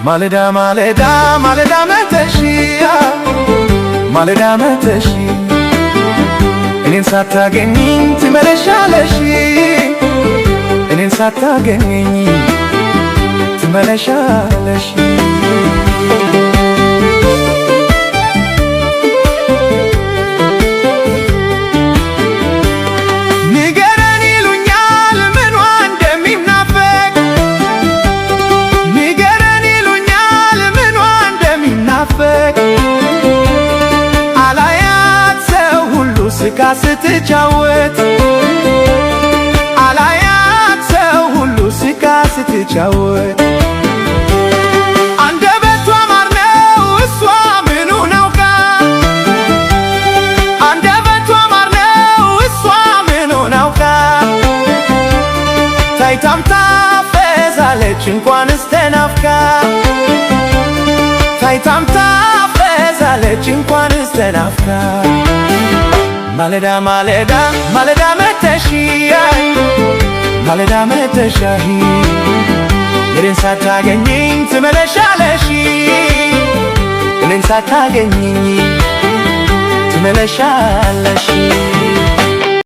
ማለዳ ማለዳ ማለዳ መተሽ ማለዳ መተሽ እኔን ሳታገኚኝ ትመለሻለሽ እኔን ሳታገኚኝ ትመለሻለሽ ስትጫወት አላያት ሰው ሁሉ ስቃ ስትጫወት አንደበቷ ማር ነው እሷ ምኑን አውቃ አንደበቷ ማር ነው እሷ ምኑን አውቃ ታይታም ታፈዛለች እንኳንስ ተናፍቃ ታይታም ታፈዛለች እንኳንስ ተናፍቃ ማለዳ ማለዳ ማለዳ መተሽ ማለዳ መተሽ እኔን ሳታገኚኝ ትመለሻለሽ እኔን ሳታገኚኝ ትመለሻለሽ